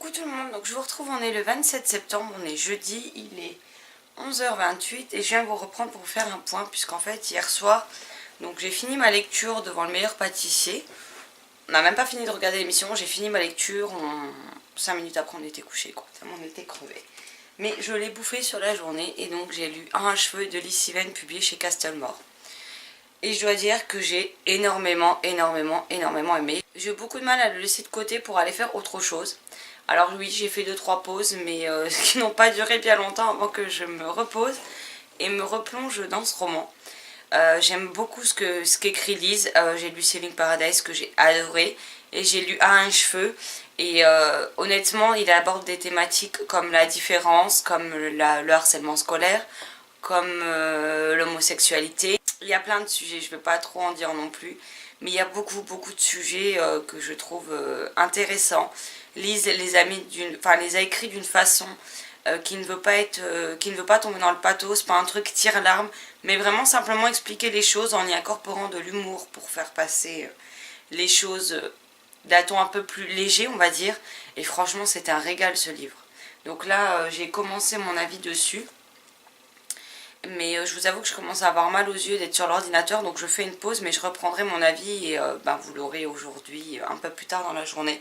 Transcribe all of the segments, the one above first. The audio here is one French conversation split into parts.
Coucou tout le monde, donc je vous retrouve, on est le 27 septembre, on est jeudi, il est 11h28 et je viens vous reprendre pour vous faire un point puisqu'en fait hier soir, donc j'ai fini ma lecture devant le meilleur pâtissier. On n'a même pas fini de regarder l'émission, j'ai fini ma lecture, 5 minutes après on était couché quoi, tellement on était crevé. Mais je l'ai bouffé sur la journée et donc j'ai lu Un cheveu de Liz Steven publié chez Castlemore. Et je dois dire que j'ai énormément aimé. J'ai eu beaucoup de mal à le laisser de côté pour aller faire autre chose. Alors oui, j'ai fait 2-3 pauses, mais qui n'ont pas duré bien longtemps avant que je me repose et me replonge dans ce roman. J'aime beaucoup ce qu'écrit Liz. J'ai lu Selling Paradise que j'ai adoré et j'ai lu un cheveu. Et honnêtement, il aborde des thématiques comme la différence, comme le harcèlement scolaire, comme l'homosexualité. Il y a plein de sujets, je ne vais pas trop en dire non plus, mais il y a beaucoup de sujets que je trouve intéressants. Lise les a écrits d'une façon qui ne veut pas tomber dans le pathos, pas un truc tire-larme, mais vraiment simplement expliquer les choses en y incorporant de l'humour pour faire passer les choses d'un ton un peu plus léger, on va dire. Et franchement, c'est un régal ce livre. Donc là, j'ai commencé mon avis dessus. Mais je vous avoue que je commence à avoir mal aux yeux d'être sur l'ordinateur, donc je fais une pause, mais je reprendrai mon avis et vous l'aurez aujourd'hui, un peu plus tard dans la journée.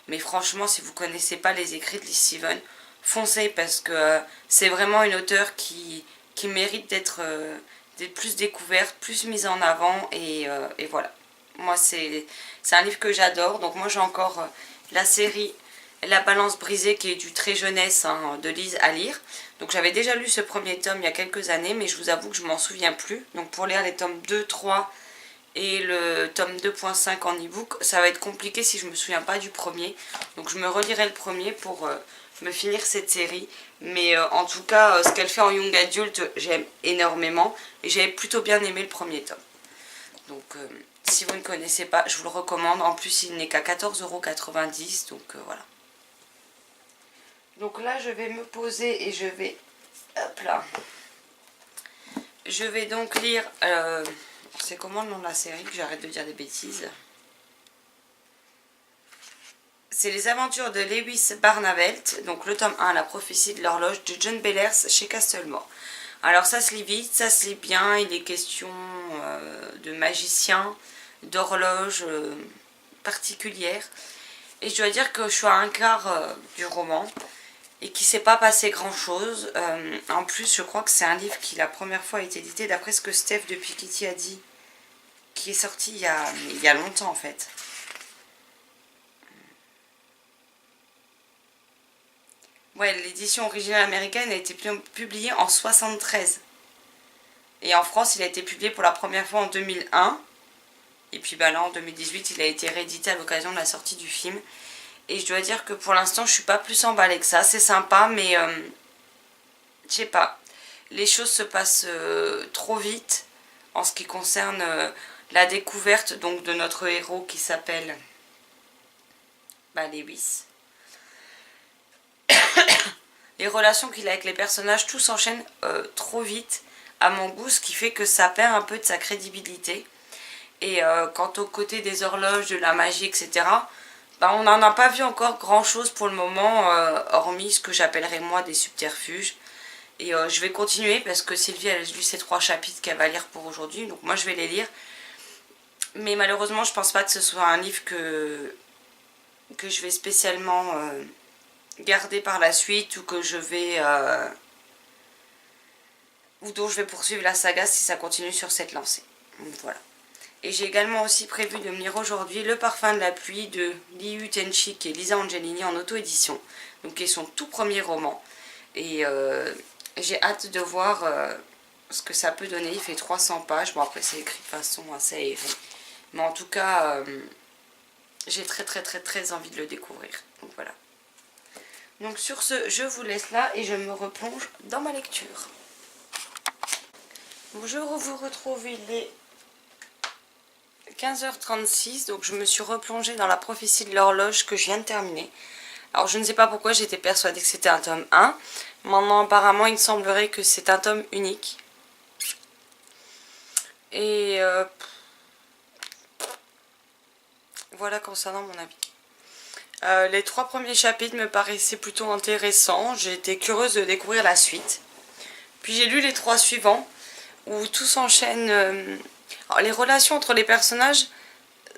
Mais franchement, si vous ne connaissez pas les écrits de Liz Steven, foncez parce que c'est vraiment une auteure qui mérite d'être plus découverte, plus mise en avant et voilà. Moi, c'est un livre que j'adore, donc moi j'ai encore la série La Balance brisée qui est du très jeunesse de Lise à lire. Donc j'avais déjà lu ce premier tome il y a quelques années, mais je vous avoue que je m'en souviens plus. Donc pour lire les tomes 2, 3 et le tome 2.5 en e-book, ça va être compliqué si je me souviens pas du premier. Donc je me relirai le premier pour me finir cette série. Mais en tout cas, ce qu'elle fait en young adult, j'aime énormément. Et j'avais plutôt bien aimé le premier tome. Donc si vous ne connaissez pas, je vous le recommande. En plus, il n'est qu'à 14,90 €, donc voilà. Donc là, je vais me poser et je vais... Hop là. Je vais donc lire... c'est comment le nom de la série, que j'arrête de dire des bêtises. C'est Les Aventures de Lewis Barnavelt, donc le tome 1, La prophétie de l'horloge de John Bellers chez Castlemore. Alors ça se lit vite, ça se lit bien, il est question de magicien, d'horloge particulière. Et je dois dire que je suis à un quart du roman et qu'il ne s'est pas passé grand chose. En plus, je crois que c'est un livre qui la première fois a été édité, d'après ce que Steph de Piketty a dit, qui est sorti il y a longtemps en fait. Ouais, l'édition originale américaine a été publiée en 73. Et en France, il a été publié pour la première fois en 2001. Et puis là, en 2018, il a été réédité à l'occasion de la sortie du film. Et je dois dire que pour l'instant, je suis pas plus emballée que ça. C'est sympa, mais je sais pas. Les choses se passent trop vite en ce qui concerne la découverte donc, de notre héros qui s'appelle Lewis. Les relations qu'il a avec les personnages, tout s'enchaîne trop vite à mon goût, ce qui fait que ça perd un peu de sa crédibilité. Et quant au côté des horloges, de la magie, etc., on n'en a pas vu encore grand chose pour le moment, hormis ce que j'appellerais moi des subterfuges. Et je vais continuer parce que Sylvie elle a lu ces 3 chapitres qu'elle va lire pour aujourd'hui, donc moi je vais les lire. Mais malheureusement je pense pas que ce soit un livre que je vais spécialement garder par la suite ou que je vais... ou dont je vais poursuivre la saga si ça continue sur cette lancée. Donc voilà. Et j'ai également aussi prévu de me lire aujourd'hui Le parfum de la pluie de Liu Tenchik et Lisa Angelini en auto-édition, donc qui est son tout premier roman. Et j'ai hâte de voir ce que ça peut donner. Il fait 300 pages, bon après c'est écrit de façon assez aérée. Mais en tout cas, j'ai très envie de le découvrir. Donc voilà. Donc sur ce, je vous laisse là et je me replonge dans ma lecture. Bon, je vous retrouve, il est 15h36, donc je me suis replongée dans La prophétie de l'horloge que je viens de terminer. Alors je ne sais pas pourquoi, j'étais persuadée que c'était un tome 1. Maintenant apparemment il semblerait que c'est un tome unique. Et voilà concernant mon avis. Les 3 premiers chapitres me paraissaient plutôt intéressants. J'ai été curieuse de découvrir la suite. Puis j'ai lu les 3 suivants où tout s'enchaîne. Les relations entre les personnages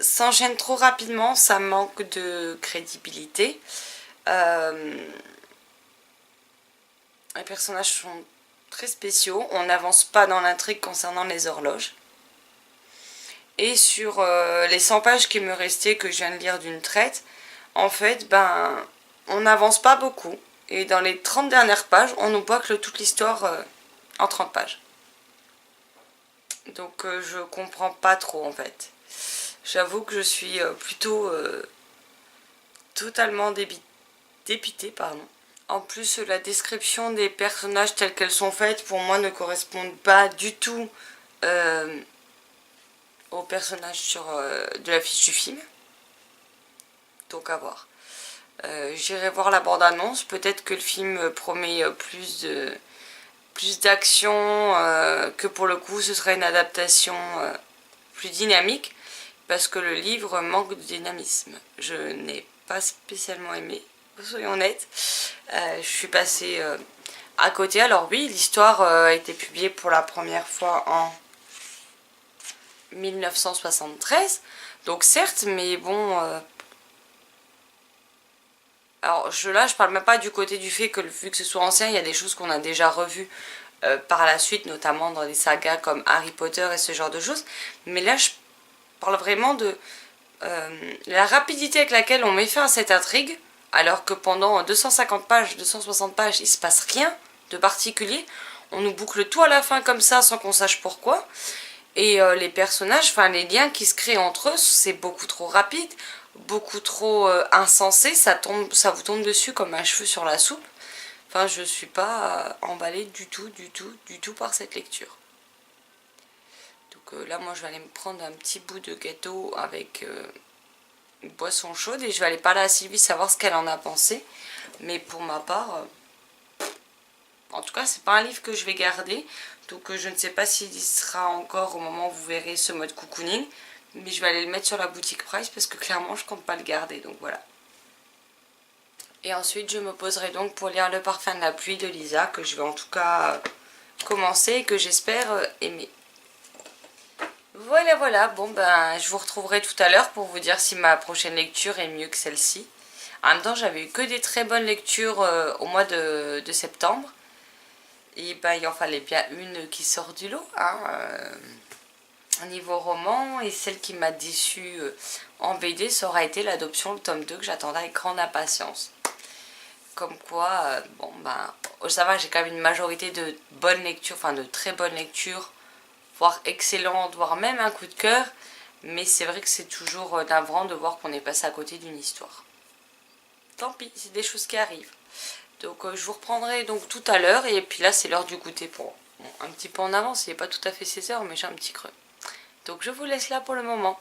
s'enchaînent trop rapidement, ça manque de crédibilité. Les personnages sont très spéciaux. On n'avance pas dans l'intrigue concernant les horloges. Et sur les 100 pages qui me restaient, que je viens de lire d'une traite, en fait, on n'avance pas beaucoup. Et dans les 30 dernières pages, on nous boucle toute l'histoire en 30 pages. Donc je comprends pas trop en fait. J'avoue que je suis plutôt totalement dépitée, pardon. En plus, la description des personnages telles qu'elles sont faites, pour moi, ne correspondent pas du tout aux personnages de la fiche du film. Donc à voir. J'irai voir la bande-annonce. Peut-être que le film promet plus d'action, que pour le coup ce serait une adaptation plus dynamique, parce que le livre manque de dynamisme. Je n'ai pas spécialement aimé, soyons honnêtes. Je suis passée à côté. Alors oui, l'histoire a été publiée pour la première fois en 1973, donc certes, mais bon... Alors là, je parle même pas du côté du fait que vu que ce soit ancien, il y a des choses qu'on a déjà revues par la suite, notamment dans des sagas comme Harry Potter et ce genre de choses. Mais là, je parle vraiment de la rapidité avec laquelle on met fin à cette intrigue, alors que pendant 250 pages, 260 pages, il se passe rien de particulier. On nous boucle tout à la fin comme ça, sans qu'on sache pourquoi. Et les personnages, enfin les liens qui se créent entre eux, c'est beaucoup trop rapide, beaucoup trop insensé, ça vous tombe dessus comme un cheveu sur la soupe. Enfin, je suis pas emballée du tout par cette lecture. Donc là, moi, je vais aller me prendre un petit bout de gâteau avec une boisson chaude et je vais aller parler à Sylvie, savoir ce qu'elle en a pensé. Mais pour ma part, en tout cas, c'est pas un livre que je vais garder. Donc je ne sais pas s'il y sera encore au moment où vous verrez ce mode cocooning. Mais je vais aller le mettre sur la boutique Price parce que clairement, je compte pas le garder. Donc voilà. Et ensuite, je me poserai donc pour lire Le parfum de la pluie de Lisa, que je vais en tout cas commencer et que j'espère aimer. Voilà, bon je vous retrouverai tout à l'heure pour vous dire si ma prochaine lecture est mieux que celle-ci. En même temps, j'avais eu que des très bonnes lectures au mois de septembre. Et il en fallait bien une qui sort du lot, hein, niveau roman. Et celle qui m'a déçue en BD, ça aura été l'adoption, le tome 2, que j'attendais avec grande impatience. Comme quoi, ça va, j'ai quand même une majorité de bonnes lectures, enfin de très bonnes lectures, voire excellentes, voire même un coup de cœur. Mais c'est vrai que c'est toujours navrant de voir qu'on est passé à côté d'une histoire. Tant pis, c'est des choses qui arrivent. Donc je vous reprendrai donc tout à l'heure. Et puis là, c'est l'heure du goûter pour un petit peu en avance. Il n'est pas tout à fait 16 h, mais j'ai un petit creux. Donc je vous laisse là pour le moment.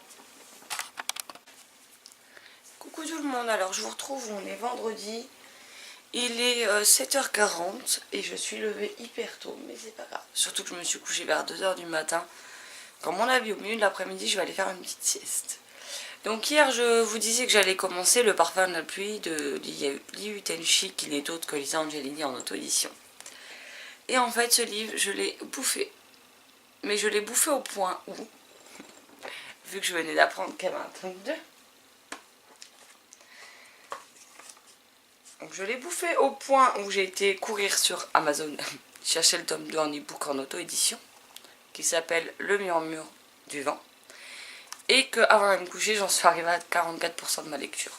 Coucou tout le monde, alors je vous retrouve, on est vendredi. Il est 7h40 et je suis levée hyper tôt, mais c'est pas grave. Surtout que je me suis couchée vers 2 h du matin. Comme on a vu au milieu de l'après-midi, je vais aller faire une petite sieste. Donc hier, je vous disais que j'allais commencer Le parfum de la pluie de Liu Tenchi, qui n'est autre que Lisa Angelini en auto-édition. Et en fait, ce livre, je l'ai bouffé. Mais je l'ai bouffé au point où, vu que je venais d'apprendre qu'il y avait un tome 2, donc je l'ai bouffé au point où j'ai été courir sur Amazon chercher le tome 2 en e-book en auto-édition, qui s'appelle Le murmure du vent. Et qu'avant de me coucher, j'en suis arrivée à 44% de ma lecture.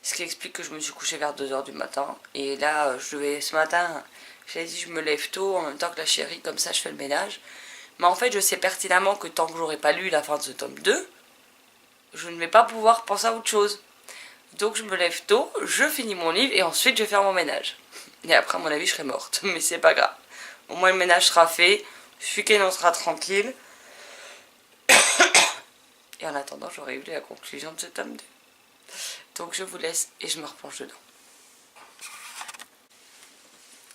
Ce qui explique que je me suis couchée vers 2 h du matin. Et là, ce matin, j'ai dit je me lève tôt en même temps que la chérie, comme ça je fais le ménage. Mais en fait, je sais pertinemment que tant que j'aurai pas lu la fin de ce tome 2, je ne vais pas pouvoir penser à autre chose. Donc je me lève tôt, je finis mon livre et ensuite je vais faire mon ménage. Et après, à mon avis, je serai morte. Mais c'est pas grave. Au moins, le ménage sera fait, ce week-end sera tranquille. Et en attendant, j'aurai eu la conclusion de ce tome 2. Donc je vous laisse et je me replonge dedans.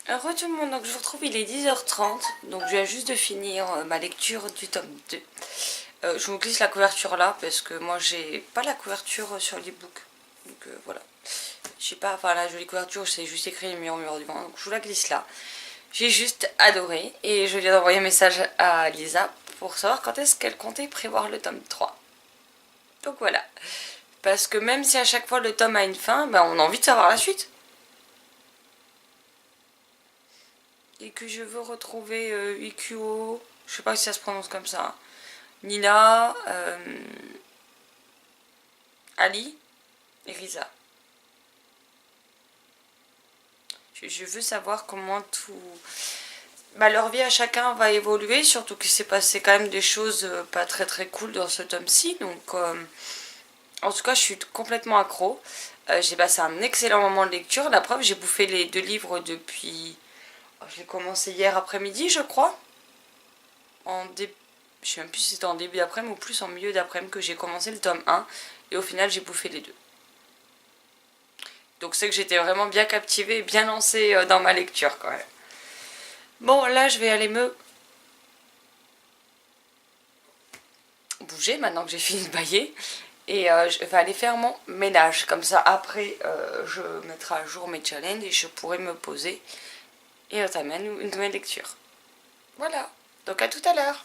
Heureux tout le monde, donc je vous retrouve, il est 10h30. Donc je viens juste de finir ma lecture du tome 2. Je vous glisse la couverture là parce que moi j'ai pas la couverture sur l'ebook. Donc voilà. Je sais pas, enfin la jolie couverture, c'est juste écrit les murmures du vent, donc je vous la glisse là. J'ai juste adoré et je viens d'envoyer un message à Lisa pour savoir quand est-ce qu'elle comptait prévoir le tome 3. Donc voilà. Parce que même si à chaque fois le tome a une fin, ben on a envie de savoir la suite. Et que je veux retrouver Ikuo, je sais pas si ça se prononce comme ça, Nina, Ali et Risa. Je veux savoir comment tout... Bah, leur vie à chacun va évoluer, surtout qu'il s'est passé quand même des choses pas très très cool dans ce tome-ci. Donc en tout cas je suis complètement accro. J'ai passé un excellent moment de lecture. La preuve, j'ai bouffé les 2 livres depuis... Je l'ai commencé hier après-midi je crois. Je sais même plus si c'était en début d'après-midi ou plus en milieu d'après-midi que j'ai commencé le tome 1. Et au final j'ai bouffé les 2. Donc c'est que j'étais vraiment bien captivée et bien lancée dans ma lecture quand même. Bon, là je vais aller me bouger maintenant que j'ai fini de bailler. Et je vais aller faire mon ménage. Comme ça après je mettrai à jour mes challenges et je pourrai me poser et entamer une nouvelle lecture. Voilà, donc à tout à l'heure.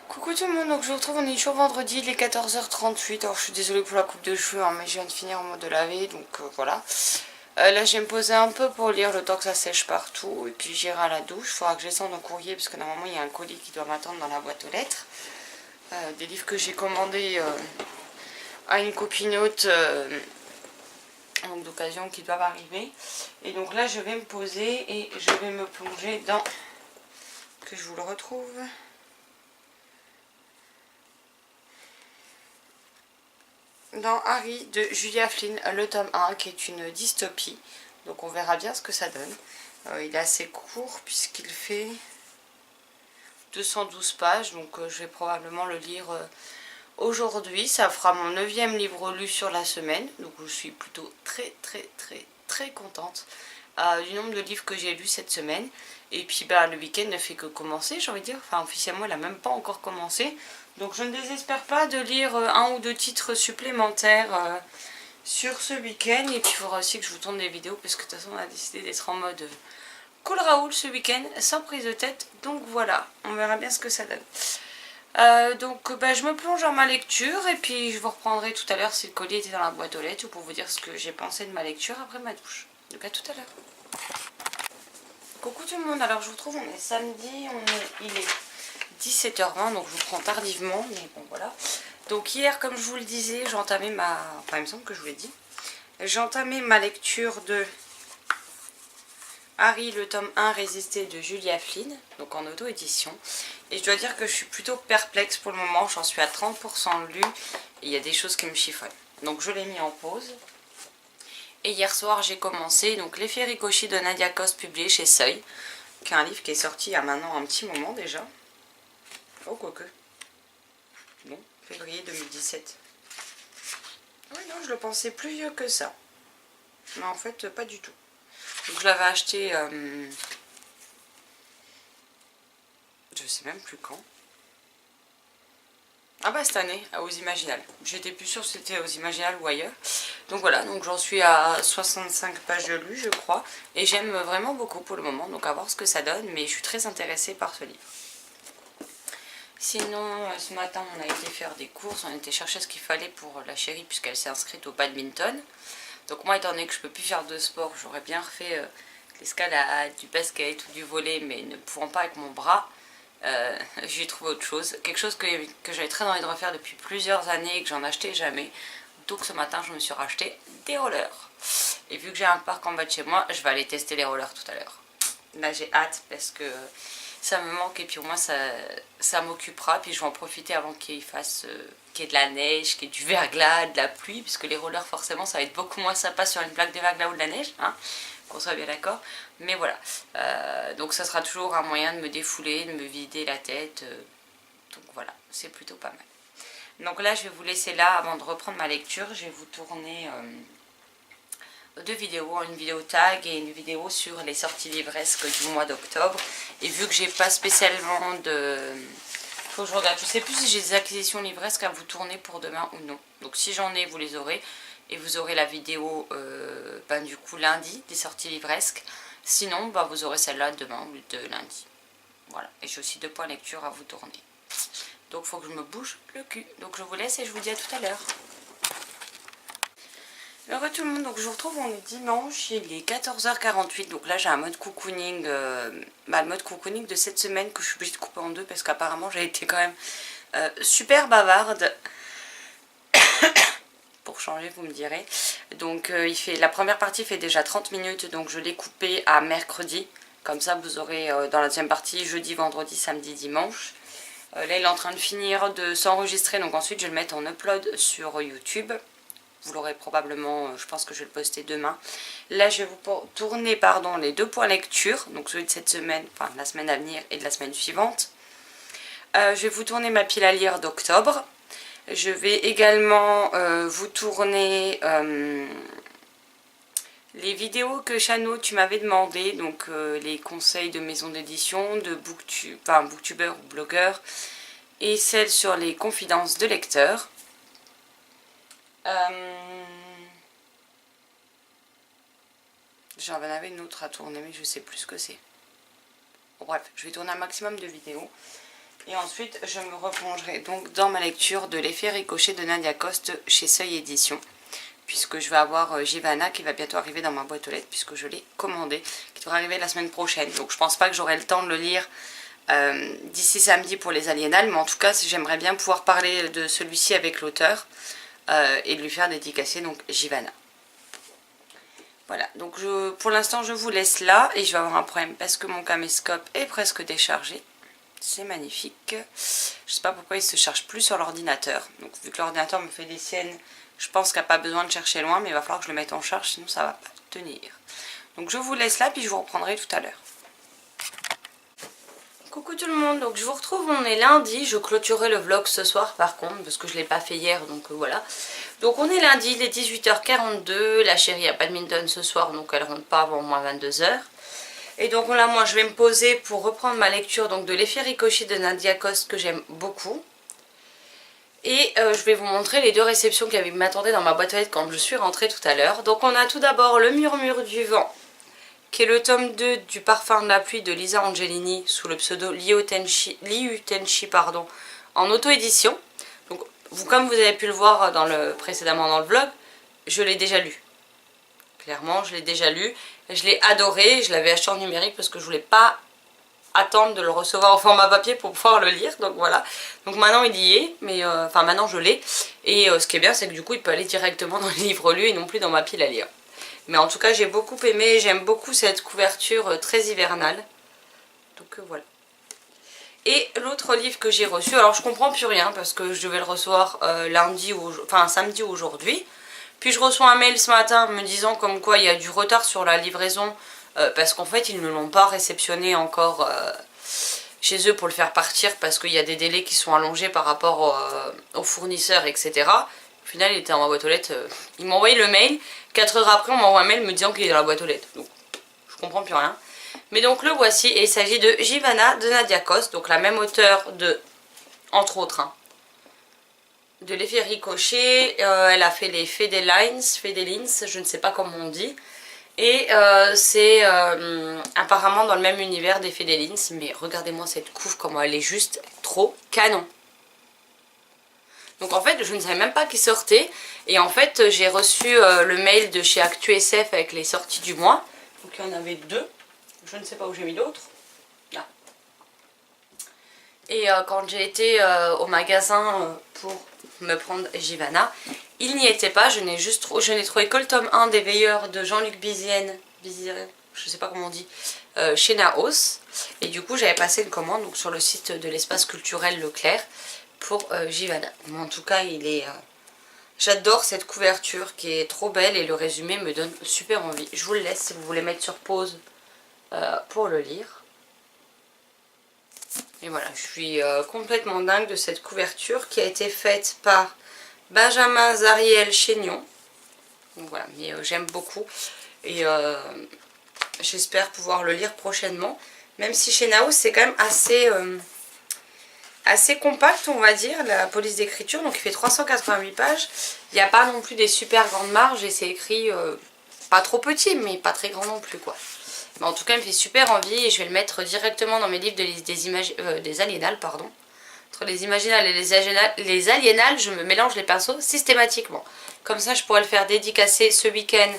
Coucou tout le monde, donc je vous retrouve, on est toujours vendredi, il est 14h38. Alors je suis désolée pour la coupe de cheveux, hein, mais je viens de finir en mode de laver, donc voilà. Là je vais me poser un peu pour lire le temps que ça sèche partout, et puis j'irai à la douche. Il faudra que je descende en courrier, parce que normalement il y a un colis qui doit m'attendre dans la boîte aux lettres. Des livres que j'ai commandés à une copinote donc d'occasion qui doivent arriver. Et donc là je vais me poser et je vais me plonger dans... que je vous le retrouve... dans Harry de Julia Flynn, le tome 1, qui est une dystopie. Donc on verra bien ce que ça donne. Il est assez court puisqu'il fait 212 pages, donc je vais probablement le lire aujourd'hui. Ça fera mon 9e livre lu sur la semaine, donc je suis plutôt très contente du nombre de livres que j'ai lus cette semaine. Et puis bah, le week-end ne fait que commencer, j'ai envie de dire. Enfin officiellement il n'a même pas encore commencé. Donc je ne désespère pas de lire 1 ou 2 titres supplémentaires sur ce week-end. Et puis il faudra aussi que je vous tourne des vidéos, parce que de toute façon on a décidé d'être en mode cool Raoul ce week-end, sans prise de tête. Donc voilà, on verra bien ce que ça donne. Donc bah, je me plonge dans ma lecture et puis je vous reprendrai tout à l'heure si le colis était dans la boîte aux lettres, pour vous dire ce que j'ai pensé de ma lecture après ma douche. Donc à tout à l'heure. Coucou tout le monde, alors je vous retrouve, on est samedi, il est 17h20, donc je vous prends tardivement, mais bon voilà. Donc hier, comme je vous le disais, j'ai entamé ma... Enfin, il me semble que je vous l'ai dit. J'ai entamé ma lecture de Harry, le tome 1, Résister de Julia Flynn, donc en auto-édition. Et je dois dire que je suis plutôt perplexe pour le moment, j'en suis à 30% lu, et il y a des choses qui me chiffonnent. Donc je l'ai mis en pause. Et hier soir, j'ai commencé donc L'effet Ricochet de Nadia Coste, publié chez Seuil, qui est un livre qui est sorti il y a maintenant un petit moment déjà. Oh, quoique. Bon, février 2017. Oui, non, je le pensais plus vieux que ça. Mais en fait, pas du tout. Donc je l'avais acheté... je sais même plus quand. Ah bah cette année, aux Imaginales. J'étais plus sûre si c'était aux Imaginales ou ailleurs. Donc voilà, donc j'en suis à 65 pages de lu, je crois. Et j'aime vraiment beaucoup pour le moment, donc à voir ce que ça donne. Mais je suis très intéressée par ce livre. Sinon, ce matin, on a été faire des courses. On a été chercher ce qu'il fallait pour la chérie, puisqu'elle s'est inscrite au badminton. Donc moi, étant donné que je ne peux plus faire de sport, j'aurais bien refait l'escalade, du basket ou du volley, mais ne pouvant pas avec mon bras. J'ai trouvé autre chose, quelque chose que j'avais très envie de refaire depuis plusieurs années et que j'en achetais jamais. Donc ce matin je me suis racheté des rollers. Et vu que j'ai un parc en bas de chez moi, je vais aller tester les rollers tout à l'heure. Là j'ai hâte parce que ça me manque et puis au moins ça m'occupera. Puis je vais en profiter avant qu'il y ait de la neige, qu'il y ait du verglas, de la pluie, puisque les rollers forcément ça va être beaucoup moins sympa sur une plaque de verglas ou de la neige, hein, qu'on soit bien d'accord. Mais voilà, donc ça sera toujours un moyen de me défouler, de me vider la tête. Donc voilà, c'est plutôt pas mal. Donc là je vais vous laisser là avant de reprendre ma lecture. Je vais vous tourner 2 vidéos, une vidéo tag et une vidéo sur les sorties livresques du mois d'octobre. Et vu que j'ai pas spécialement de faut que je regarde. Je sais plus si j'ai des acquisitions livresques à vous tourner pour demain ou non. Donc si j'en ai, vous les aurez. Et vous aurez la vidéo du coup lundi des sorties livresques. Sinon, vous aurez celle-là demain ou de lundi. Voilà. Et j'ai aussi 2 points lecture à vous tourner. Donc il faut que je me bouge le cul. Donc je vous laisse et je vous dis à tout à l'heure. Heureux tout le monde, donc je vous retrouve, on est dimanche, il est 14h48, donc là j'ai un mode cocooning, le mode cocooning de cette semaine que je suis obligée de couper en 2 parce qu'apparemment j'ai été quand même super bavarde, pour changer vous me direz. Donc la première partie fait déjà 30 minutes, donc je l'ai coupé à mercredi, comme ça vous aurez dans la deuxième partie jeudi, vendredi, samedi, dimanche. Là il est en train de finir de s'enregistrer, donc ensuite je vais le mettre en upload sur YouTube. Vous l'aurez probablement, je pense que je vais le poster demain. Là, je vais vous tourner les 2 points lecture, donc celui de cette semaine, enfin de la semaine à venir et de la semaine suivante. Je vais vous tourner ma pile à lire d'octobre. Je vais également vous tourner les vidéos que Chano, tu m'avais demandé, donc les conseils de maison d'édition, de booktubeur ou blogueur, et celles sur les confidences de lecteurs. J'en avais une autre à tourner mais je sais plus ce que c'est. Bon, bref, je vais tourner un maximum de vidéos et ensuite je me replongerai donc dans ma lecture de l'effet ricochet de Nadia Coste chez Seuil Édition, puisque je vais avoir Givana qui va bientôt arriver dans ma boîte aux lettres puisque je l'ai commandé, qui devrait arriver la semaine prochaine. Donc je pense pas que j'aurai le temps de le lire d'ici samedi pour les aliénales, mais en tout cas j'aimerais bien pouvoir parler de celui-ci avec l'auteur et de lui faire dédicacer donc Givana. Voilà, donc pour l'instant je vous laisse là et je vais avoir un problème parce que mon caméscope est presque déchargé. C'est magnifique. Je sais pas pourquoi il se charge plus sur l'ordinateur. Donc vu que l'ordinateur me fait des siennes, je pense qu'il n'y a pas besoin de chercher loin, mais il va falloir que je le mette en charge, sinon ça va pas tenir. Donc je vous laisse là puis je vous reprendrai tout à l'heure. Coucou tout le monde, donc je vous retrouve, on est lundi, je clôturerai le vlog ce soir par contre, parce que je ne l'ai pas fait hier, donc voilà. Donc on est lundi, il est 18h42, la chérie a badminton ce soir, donc elle rentre pas avant moins 22h. Et donc là, moi je vais me poser pour reprendre ma lecture donc, de l'effet ricochet de Nadia Coste que j'aime beaucoup. Et je vais vous montrer les 2 réceptions qui m'attendaient dans ma boîte aux lettres quand je suis rentrée tout à l'heure. Donc on a tout d'abord Le Murmure du Vent, qui est le tome 2 du Parfum de la Pluie de Lisa Angelini sous le pseudo Liu Tenchi, en auto-édition. Donc comme vous avez pu le voir précédemment dans le vlog, je l'ai déjà lu. Clairement, je l'ai déjà lu. Je l'ai adoré, je l'avais acheté en numérique parce que je voulais pas attendre de le recevoir au format papier pour pouvoir le lire. Donc voilà. Donc maintenant il y est, mais enfin maintenant je l'ai. Et ce qui est bien, c'est que du coup il peut aller directement dans les livres lus et non plus dans ma pile à lire. Mais en tout cas j'ai beaucoup aimé, j'aime beaucoup cette couverture très hivernale. Donc voilà. Et l'autre livre que j'ai reçu, alors je comprends plus rien parce que je devais le recevoir samedi ou aujourd'hui. Puis je reçois un mail ce matin me disant comme quoi il y a du retard sur la livraison parce qu'en fait ils ne l'ont pas réceptionné encore chez eux pour le faire partir parce qu'il y a des délais qui sont allongés par rapport aux fournisseurs, etc. Au final il était dans ma boîte aux lettres, ils m'ont envoyé le mail, 4 heures après on m'envoie un mail me disant qu'il est dans la boîte aux lettres. Donc je comprends plus rien. Mais donc le voici et il s'agit de Givana de Nadia Coste, donc la même auteure de, entre autres, hein, de l'effet ricochet, elle a fait les Fedelines, je ne sais pas comment on dit. Et c'est apparemment dans le même univers des Fedelines, mais regardez-moi cette couve, comment elle est juste trop canon. Donc en fait je ne savais même pas qu'il sortait, et en fait j'ai reçu le mail de chez ActuSF avec les sorties du mois. Donc il y en avait 2, je ne sais pas où j'ai mis l'autre. Là. Et quand j'ai été au magasin pour me prendre Givana, il n'y était pas, je n'ai trouvé que le tome 1 des Veilleurs de Jean-Luc Bizienne, je sais pas comment on dit, chez Naos. Et du coup j'avais passé une commande donc, sur le site de l'espace culturel Leclerc pour Givana. Mais en tout cas il est... j'adore cette couverture qui est trop belle et le résumé me donne super envie. Je vous le laisse si vous voulez mettre sur pause pour le lire. Et voilà, je suis complètement dingue de cette couverture qui a été faite par Benjamin Zariel Chénion. Donc voilà, mais j'aime beaucoup et j'espère pouvoir le lire prochainement. Même si chez Naos c'est quand même assez assez compact, on va dire, la police d'écriture. Donc il fait 388 pages. Il n'y a pas non plus des super grandes marges et c'est écrit pas trop petit, mais pas très grand non plus, quoi. Mais en tout cas, il me fait super envie et je vais le mettre directement dans mes livres des aliénales, pardon. Entre les imaginales et les aliénales, je me mélange les pinceaux systématiquement. Comme ça, je pourrais le faire dédicacer ce week-end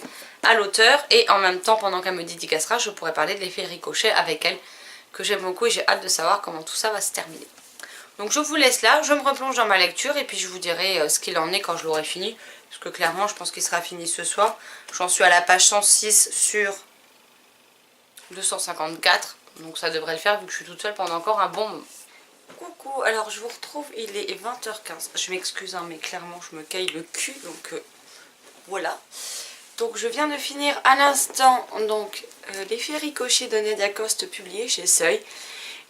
à l'auteur et en même temps, pendant qu'elle me dédicacera, je pourrais parler de l'effet ricochet avec elle, que j'aime beaucoup et j'ai hâte de savoir comment tout ça va se terminer. Donc je vous laisse là, je me replonge dans ma lecture et puis je vous dirai ce qu'il en est quand je l'aurai fini. Parce que clairement, je pense qu'il sera fini ce soir. J'en suis à la page 106 sur 254. Donc ça devrait le faire vu que je suis toute seule pendant encore un bon moment. Coucou, alors je vous retrouve, il est 20h15. Je m'excuse, hein, mais clairement je me caille le cul, donc voilà. Donc je viens de finir à l'instant donc l'effet ricochet de Nadia Coste publié chez Seuil.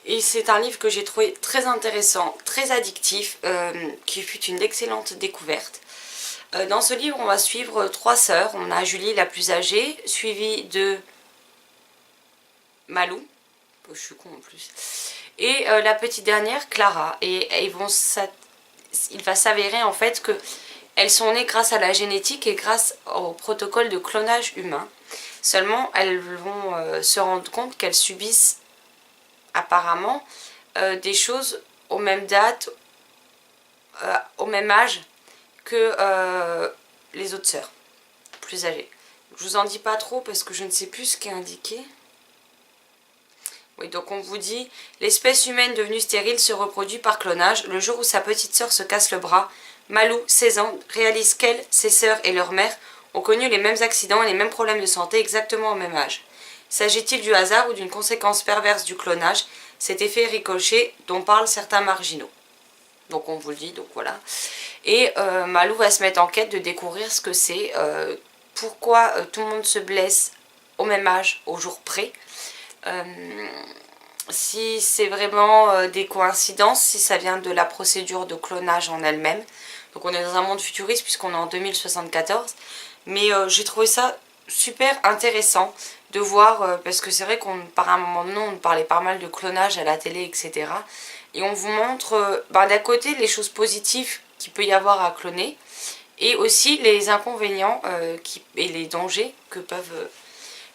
Et c'est un livre que j'ai trouvé très intéressant, très addictif, qui fut une excellente découverte. Dans ce livre, on va suivre 3 sœurs. On a Julie, la plus âgée, suivie de Malou. Oh, je suis con en plus. Et la petite dernière, Clara. Et il va s'avérer en fait que elles sont nées grâce à la génétique et grâce au protocole de clonage humain. Seulement, elles vont se rendre compte qu'elles subissent apparemment des choses aux mêmes dates, au même âge que les autres sœurs plus âgées. Je vous en dis pas trop parce que je ne sais plus ce qui est indiqué. Oui, donc on vous dit, l'espèce humaine devenue stérile se reproduit par clonage. Le jour où sa petite sœur se casse le bras, Malou, 16 ans, réalise qu'elle, ses sœurs et leur mère ont connu les mêmes accidents et les mêmes problèmes de santé exactement au même âge. S'agit-il du hasard ou d'une conséquence perverse du clonage, cet effet ricochet dont parlent certains marginaux? Donc on vous le dit, donc voilà. Et Malou va se mettre en quête de découvrir ce que c'est, pourquoi tout le monde se blesse au même âge, au jour près. Si c'est vraiment des coïncidences, si ça vient de la procédure de clonage en elle-même. Donc on est dans un monde futuriste puisqu'on est en 2074. Mais j'ai trouvé ça super intéressant de voir, parce que c'est vrai par un moment donné, on parlait pas mal de clonage à la télé, etc. Et on vous montre d'un côté les choses positives qu'il peut y avoir à cloner et aussi les inconvénients et les dangers que peuvent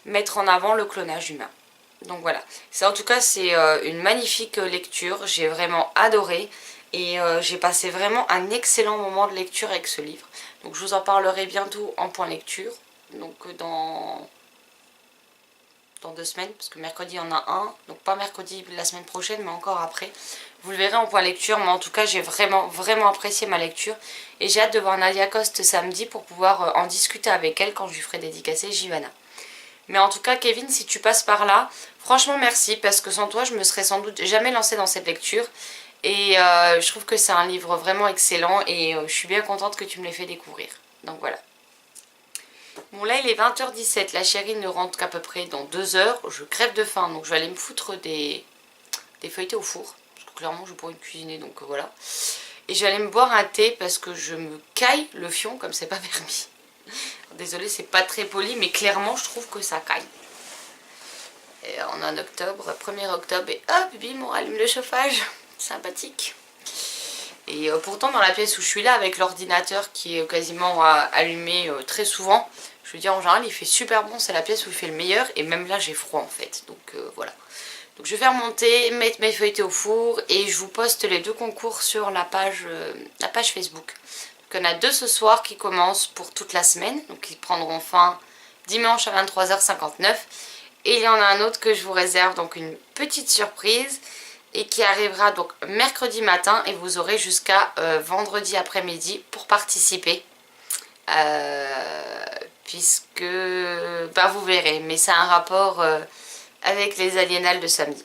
mettre en avant le clonage humain. Donc voilà, en tout cas c'est une magnifique lecture, j'ai vraiment adoré et j'ai passé vraiment un excellent moment de lecture avec ce livre. Donc je vous en parlerai bientôt en point lecture, donc dans 2 semaines, parce que mercredi il y en a un, donc pas mercredi la semaine prochaine mais encore après. Vous le verrez en point lecture, mais en tout cas j'ai vraiment apprécié ma lecture et j'ai hâte de voir Nadia Coste samedi pour pouvoir en discuter avec elle quand je lui ferai dédicacer Jivana. Mais en tout cas, Kevin, si tu passes par là, franchement merci, parce que sans toi, je me serais sans doute jamais lancée dans cette lecture. Et je trouve que c'est un livre vraiment excellent et je suis bien contente que tu me l'aies fait découvrir. Donc voilà. Bon là, il est 20h17, la chérie ne rentre qu'à peu près dans 2 heures. Je crève de faim, donc je vais aller me foutre des feuilletés au four. Parce que clairement, je pourrais cuisiner, donc voilà. Et je vais aller me boire un thé parce que je me caille le fion comme c'est pas permis. Désolée, c'est pas très poli, mais clairement, je trouve que ça caille. Et on est en octobre, 1er octobre, et hop, bim, on rallume le chauffage. Sympathique. Et pourtant, dans la pièce où je suis là, avec l'ordinateur qui est quasiment allumé très souvent, je veux dire, en général, il fait super bon, c'est la pièce où il fait le meilleur, et même là, j'ai froid, en fait. Donc voilà. Donc je vais faire monter, mettre mes feuilletés au four, et je vous poste les 2 concours sur la page Facebook. Donc, il y en a 2 ce soir qui commencent pour toute la semaine, donc ils prendront fin dimanche à 23h59. Et il y en a un autre que je vous réserve, donc une petite surprise, et qui arrivera donc mercredi matin, et vous aurez jusqu'à vendredi après-midi pour participer. Puisque, vous verrez, mais c'est un rapport avec les aliénales de samedi.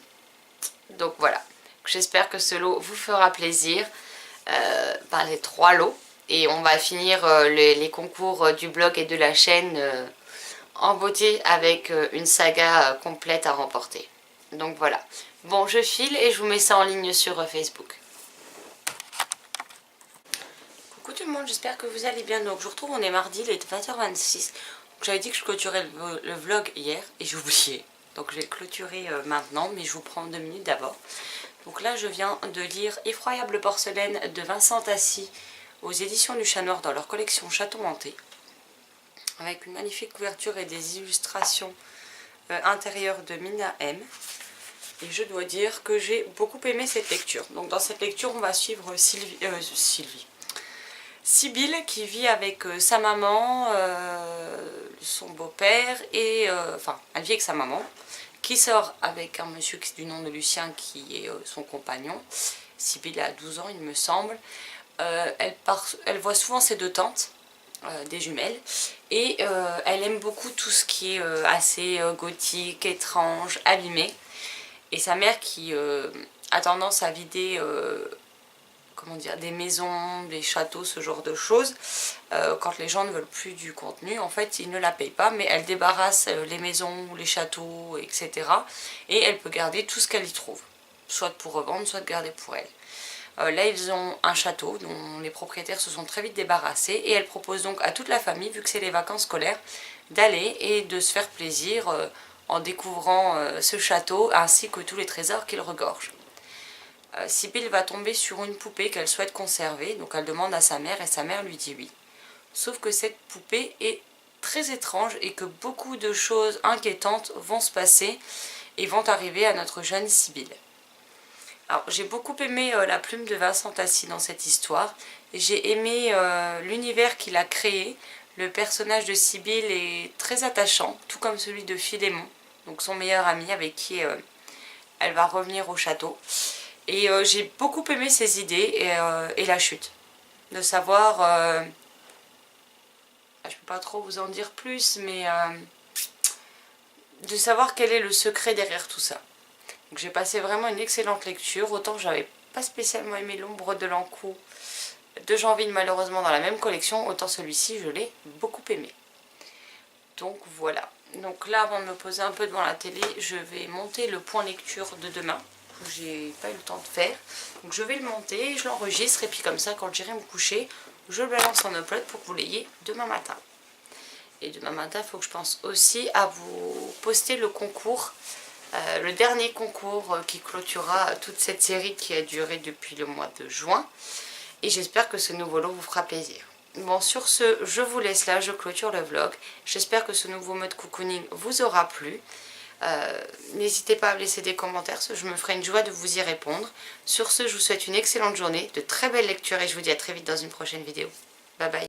Donc voilà, j'espère que ce lot vous fera plaisir, les 3 lots. Et on va finir les concours du blog et de la chaîne en beauté avec une saga complète à remporter. Donc voilà. Bon, je file et je vous mets ça en ligne sur Facebook. Coucou tout le monde, j'espère que vous allez bien. Donc je vous retrouve, on est mardi, il est 20h26. J'avais dit que je clôturais le vlog hier et j'ai oublié. Donc je vais le clôturer maintenant, mais je vous prends 2 minutes d'abord. Donc là je viens de lire Effroyable porcelaine de Vincent Tassi aux éditions du Chat Noir dans leur collection Château Hanté, avec une magnifique couverture et des illustrations intérieures de Mina M. Et je dois dire que j'ai beaucoup aimé cette lecture. Donc dans cette lecture on va suivre Sibylle qui vit avec sa maman, son beau-père et... enfin, elle vit avec sa maman, qui sort avec un monsieur du nom de Lucien qui est son compagnon. Sibylle a 12 ans il me semble. Elle voit souvent ses deux tantes, des jumelles, et elle aime beaucoup tout ce qui est assez gothique, étrange, abîmé. Et sa mère qui a tendance à vider comment dire, des maisons, des châteaux, ce genre de choses, quand les gens ne veulent plus du contenu, en fait ils ne la payent pas, mais elle débarrasse les maisons, les châteaux, etc. Et elle peut garder tout ce qu'elle y trouve, soit pour revendre, soit de garder pour elle. Là ils ont un château dont les propriétaires se sont très vite débarrassés et elle propose donc à toute la famille, vu que c'est les vacances scolaires, d'aller et de se faire plaisir en découvrant ce château ainsi que tous les trésors qu'il regorge. Sibylle va tomber sur une poupée qu'elle souhaite conserver, donc elle demande à sa mère et sa mère lui dit oui. Sauf que cette poupée est très étrange et que beaucoup de choses inquiétantes vont se passer et vont arriver à notre jeune Sibylle. Alors j'ai beaucoup aimé la plume de Vincent Tassi dans cette histoire. J'ai aimé l'univers qu'il a créé. Le personnage de Sibylle est très attachant, tout comme celui de Philémon, donc son meilleur ami avec qui elle va revenir au château. Et j'ai beaucoup aimé ses idées et la chute. De savoir... je ne peux pas trop vous en dire plus, mais de savoir quel est le secret derrière tout ça. Donc j'ai passé vraiment une excellente lecture. Autant j'avais pas spécialement aimé L'ombre de l'encou de Janville malheureusement dans la même collection, autant celui-ci je l'ai beaucoup aimé. Donc voilà. Donc là, avant de me poser un peu devant la télé, je vais monter le point lecture de demain. J'ai pas eu le temps de faire, donc je vais le monter, je l'enregistre et puis comme ça quand j'irai me coucher je le balance en upload pour que vous l'ayez demain matin. Et demain matin il faut que je pense aussi à vous poster le concours, le dernier concours qui clôturera toute cette série qui a duré depuis le mois de juin, et j'espère que ce nouveau lot vous fera plaisir. Bon, sur ce, je vous laisse là, je clôture le vlog. J'espère que ce nouveau mode cocooning vous aura plu. N'hésitez pas à me laisser des commentaires, je me ferai une joie de vous y répondre. Sur ce, je vous souhaite une excellente journée, de très belles lectures et je vous dis à très vite dans une prochaine vidéo. Bye bye.